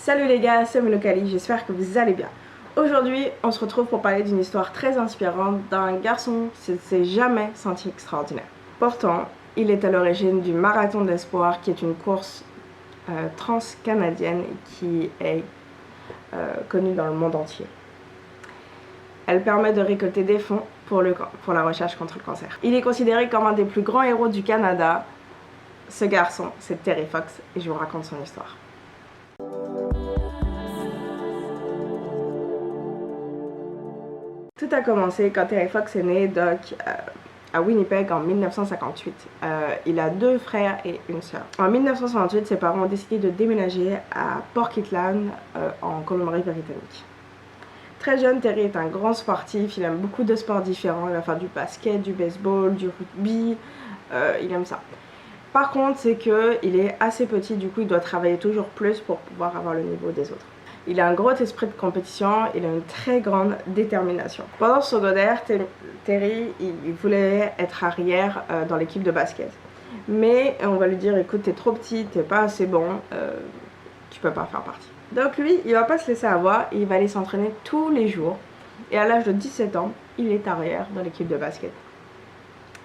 Salut les gars, c'est Melokali, j'espère que vous allez bien. Aujourd'hui, on se retrouve pour parler d'une histoire très inspirante d'un garçon qui ne s'est jamais senti extraordinaire. Pourtant, il est à l'origine du Marathon d'Espoir, qui est une course trans-canadienne qui est connue dans le monde entier. Elle permet de récolter des fonds pour la recherche contre le cancer. Il est considéré comme un des plus grands héros du Canada. Ce garçon, c'est Terry Fox, et je vous raconte son histoire. Tout a commencé quand Terry Fox est né à Winnipeg en 1958. Il a 2 frères et une sœur. En 1968, ses parents ont décidé de déménager à Port Coquitlam en Colombie-Britannique. Très jeune, Terry est un grand sportif, il aime beaucoup de sports différents, il va faire du basket, du baseball, du rugby, il aime ça. Par contre, c'est qu'il est assez petit, du coup il doit travailler toujours plus pour pouvoir avoir le niveau des autres. Il a un gros esprit de compétition, il a une très grande détermination. Pendant le secondaire, Terry, il voulait être arrière dans l'équipe de basket. Mais on va lui dire, écoute, t'es trop petit, t'es pas assez bon, tu peux pas faire partie. Donc lui, il va pas se laisser avoir, il va aller s'entraîner tous les jours. Et à l'âge de 17 ans, il est arrière dans l'équipe de basket.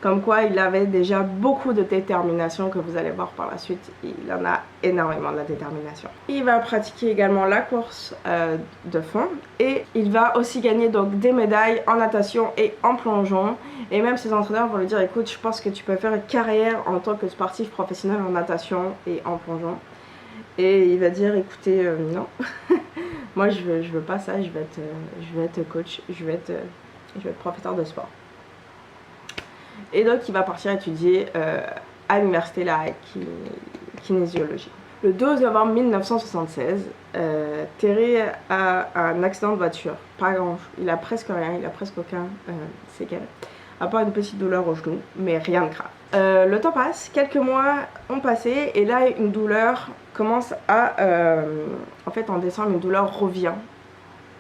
Comme quoi, il avait déjà beaucoup de détermination, que vous allez voir par la suite. Il en a énormément de la détermination. Il va pratiquer également la course de fond. Et il va aussi gagner donc des médailles en natation et en plongeon. Et même ses entraîneurs vont lui dire, écoute, je pense que tu peux faire une carrière en tant que sportif professionnel en natation et en plongeon. Et il va dire, écoutez, non. Moi, je veux pas ça, je vais être coach, je vais être professeur de sport. Et donc il va partir étudier à l'université la kinésiologie. Le 12 novembre 1976, Terry a un accident de voiture. Pas grand, il a presque rien, il a presque aucun séquelles. À part une petite douleur au genou, mais rien de grave. Le temps passe, quelques mois ont passé, et là une douleur commence à... en fait en décembre, une douleur revient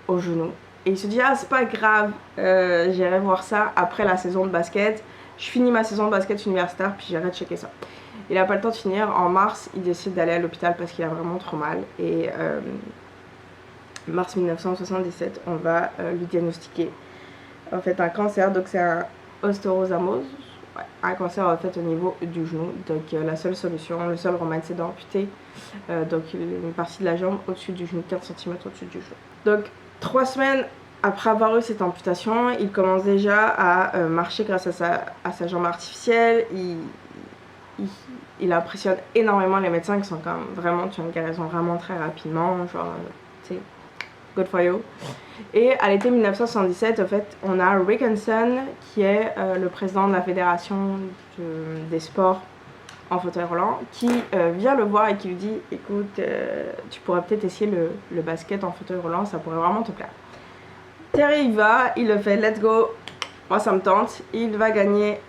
au genou. Et il se dit, ah c'est pas grave, j'irai voir ça après la saison de basket. Je finis ma saison de basket universitaire, puis j'irai checker ça. Il n'a pas le temps de finir. En mars, il décide d'aller à l'hôpital parce qu'il a vraiment trop mal. Et mars 1977, on va lui diagnostiquer en fait un cancer. Donc c'est un ostéosamose, un cancer en fait au niveau du genou. Donc la seule solution, le seul remède, c'est d'amputer donc une partie de la jambe au-dessus du genou, 4 cm au-dessus du genou. Donc 3 semaines après avoir eu cette amputation, il commence déjà à marcher grâce à sa jambe artificielle. Il impressionne énormément les médecins qui sont comme vraiment, tu as une guérison vraiment très rapidement, genre, tu sais, good for you. Et à l'été 1977, en fait, on a Rick Hansen, qui est le président de la fédération des sports en fauteuil roulant, qui vient le voir et qui lui dit, écoute, tu pourrais peut-être essayer le basket en fauteuil roulant, ça pourrait vraiment te plaire. Terry il va, il le fait, let's go, moi ça me tente. Il va gagner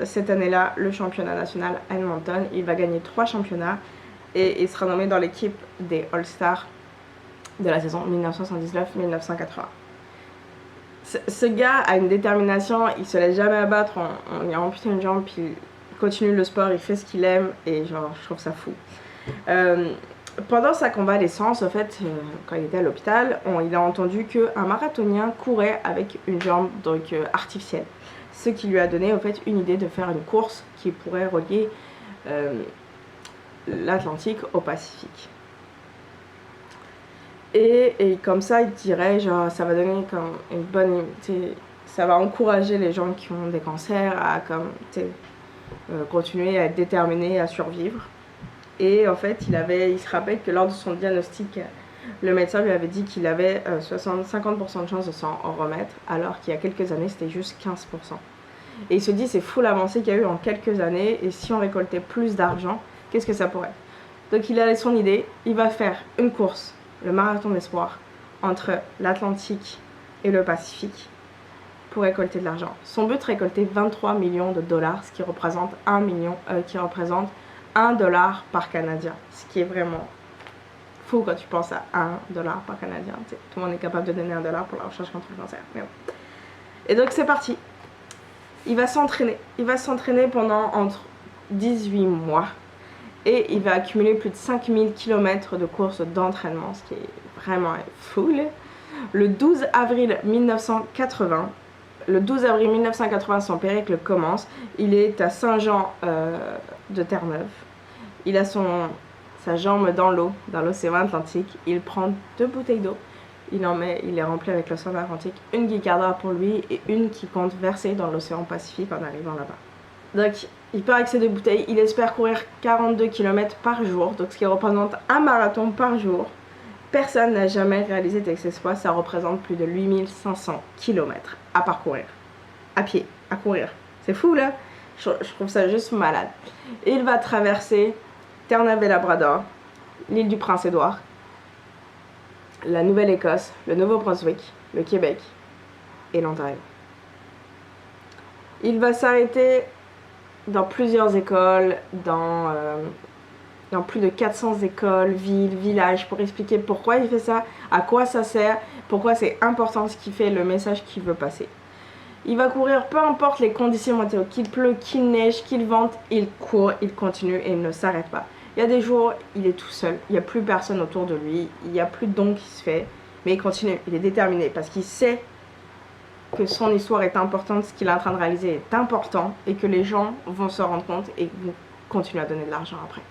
cette année-là le championnat national à Edmonton. Il va gagner 3 championnats et il sera nommé dans l'équipe des All-Stars de la saison 1979-1980. Ce gars a une détermination, il se laisse jamais abattre, on lui a amputé une jambe, puis il continue le sport, il fait ce qu'il aime et genre je trouve ça fou. Pendant sa convalescence, en fait, quand il était à l'hôpital, il a entendu qu'un marathonien courait avec une jambe donc, artificielle. Ce qui lui a donné en fait une idée de faire une course qui pourrait relier l'Atlantique au Pacifique. Et comme ça, il dirait, genre, ça va donner comme une bonne... ça va encourager les gens qui ont des cancers à comme, continuer à être déterminés à survivre. Et en fait, il se rappelle que lors de son diagnostic, le médecin lui avait dit qu'il avait 50% de chance de s'en remettre, alors qu'il y a quelques années, c'était juste 15%. Et il se dit, c'est fou l'avancée qu'il y a eu en quelques années, et si on récoltait plus d'argent, qu'est-ce que ça pourrait? Donc il a son idée, il va faire une course, le Marathon d'Espoir, entre l'Atlantique et le Pacifique, pour récolter de l'argent. Son but, récolter 23 millions de dollars, ce qui représente 1 dollar par Canadien, ce qui est vraiment fou quand tu penses à 1 dollar par Canadien. T'sais, tout le monde est capable de donner 1 dollar pour la recherche contre le cancer. Mais bon. Et donc c'est parti. Il va s'entraîner. Il va s'entraîner pendant entre 18 mois. Et il va accumuler plus de 5000 km de courses d'entraînement, ce qui est vraiment fou. Le 12 avril 1980, son périple commence. Il est à Saint-Jean de Terre-Neuve. Il a sa jambe dans l'eau, dans l'océan Atlantique. Il prend 2 bouteilles d'eau. Il les remplit avec l'océan Atlantique. Une qui gardera pour lui et une qui compte verser dans l'océan Pacifique en arrivant là-bas. Donc, il part avec ces 2 bouteilles. Il espère courir 42 km par jour, donc ce qui représente un marathon par jour. Personne n'a jamais réalisé cet exploit. Ça représente plus de 8500 km à parcourir. À pied, à courir. C'est fou, là. Je trouve ça juste malade. Et il va traverser Terre-Neuve et Labrador, l'île du Prince-Édouard, la Nouvelle-Écosse, le Nouveau-Brunswick, le Québec et l'Ontario. Il va s'arrêter dans plusieurs écoles, dans plus de 400 écoles, villes, villages, pour expliquer pourquoi il fait ça, à quoi ça sert, pourquoi c'est important ce qu'il fait, le message qu'il veut passer. Il va courir peu importe les conditions météo, qu'il pleut, qu'il neige, qu'il vente, il court, il continue et il ne s'arrête pas. Il y a des jours, il est tout seul, il n'y a plus personne autour de lui, il n'y a plus de don qui se fait, mais il continue, il est déterminé parce qu'il sait que son histoire est importante, ce qu'il est en train de réaliser est important et que les gens vont se rendre compte et vont continuer à donner de l'argent après.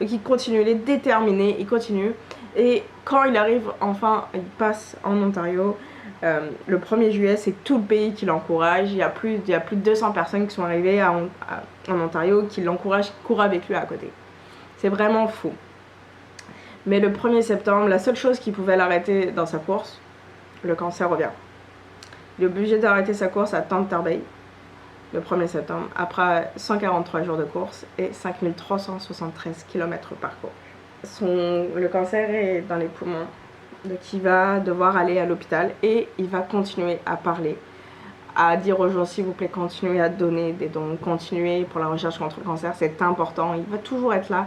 Donc il continue, il est déterminé, il continue. Et quand il arrive, enfin, il passe en Ontario, le 1er juillet, c'est tout le pays qui l'encourage. Il y a plus de 200 personnes qui sont arrivées en Ontario qui l'encouragent, qui courent avec lui à côté. C'est vraiment fou. Mais le 1er septembre, la seule chose qui pouvait l'arrêter dans sa course, le cancer revient. Il est obligé d'arrêter sa course à Thunder Bay le 1er septembre, après 143 jours de course et 5373 km parcourus. Le cancer est dans les poumons, donc il va devoir aller à l'hôpital et il va continuer à parler, à dire aux gens s'il vous plaît continuez à donner des dons, continuez pour la recherche contre le cancer, c'est important, il va toujours être là.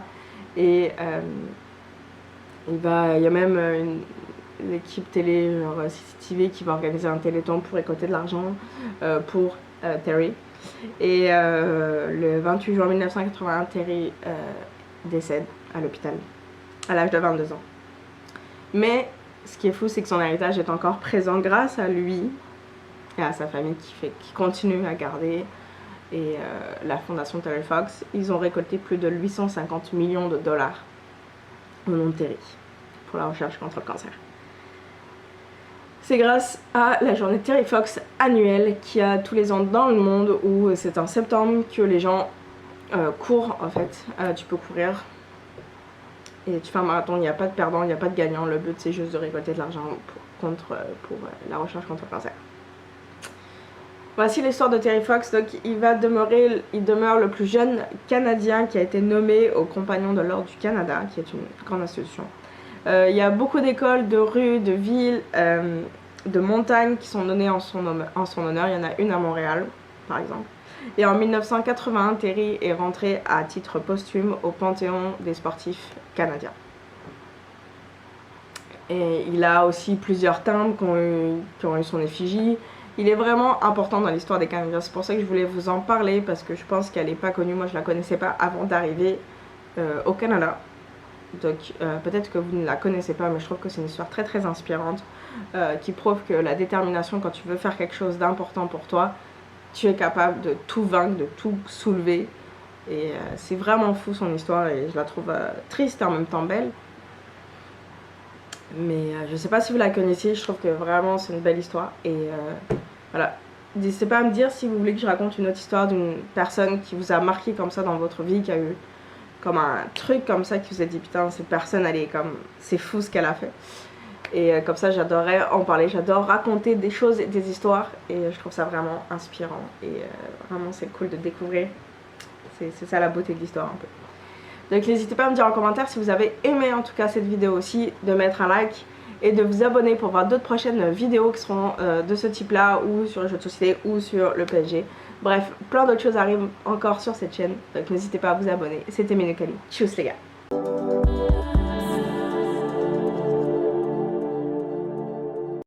Et il y a même une équipe télé, genre CCTV, qui va organiser un téléthon pour récolter de l'argent pour Terry. Et le 28 juin 1981, Terry décède à l'hôpital à l'âge de 22 ans. Mais ce qui est fou, c'est que son héritage est encore présent grâce à lui et à sa famille qui continue à garder. Et la fondation Terry Fox, ils ont récolté plus de 850 millions de dollars au nom de Terry pour la recherche contre le cancer. C'est grâce à la journée Terry Fox annuelle qui a tous les ans dans le monde, où c'est en septembre que les gens courent en fait. Tu peux courir et tu fais un marathon, il n'y a pas de perdant, il n'y a pas de gagnant. Le but c'est juste de récolter de l'argent pour la recherche contre le cancer. Voici l'histoire de Terry Fox. Donc il demeure le plus jeune Canadien qui a été nommé au Compagnon de l'Ordre du Canada, qui est une grande institution. Il y a beaucoup d'écoles, de rues, de villes, de montagnes qui sont données en son honneur. Il y en a une à Montréal, par exemple. Et en 1981, Terry est rentré à titre posthume au Panthéon des sportifs canadiens. Et il a aussi plusieurs timbres qui ont eu son effigie. Il est vraiment important dans l'histoire des Canadiens. C'est pour ça que je voulais vous en parler, parce que je pense qu'elle n'est pas connue. Moi, je ne la connaissais pas avant d'arriver au Canada. Donc peut-être que vous ne la connaissez pas, mais je trouve que c'est une histoire très très inspirante qui prouve que la détermination, quand tu veux faire quelque chose d'important pour toi, tu es capable de tout vaincre, de tout soulever. Et c'est vraiment fou son histoire, et je la trouve triste et en même temps belle. Mais je sais pas si vous la connaissez, je trouve que vraiment c'est une belle histoire. Et voilà, n'hésitez pas à me dire si vous voulez que je raconte une autre histoire d'une personne qui vous a marqué comme ça dans votre vie, qui a eu comme un truc comme ça, qui vous a dit putain, cette personne elle est comme, c'est fou ce qu'elle a fait. Et comme ça j'adorerais en parler, j'adore raconter des choses et des histoires, et je trouve ça vraiment inspirant, et vraiment c'est cool de découvrir, c'est ça la beauté de l'histoire un peu. Donc n'hésitez pas à me dire en commentaire si vous avez aimé en tout cas cette vidéo aussi, de mettre un like et de vous abonner pour voir d'autres prochaines vidéos qui seront de ce type là, ou sur les jeux de société ou sur le PSG. Bref, plein d'autres choses arrivent encore sur cette chaîne, donc n'hésitez pas à vous abonner. C'était Minokali. Tchuss les gars.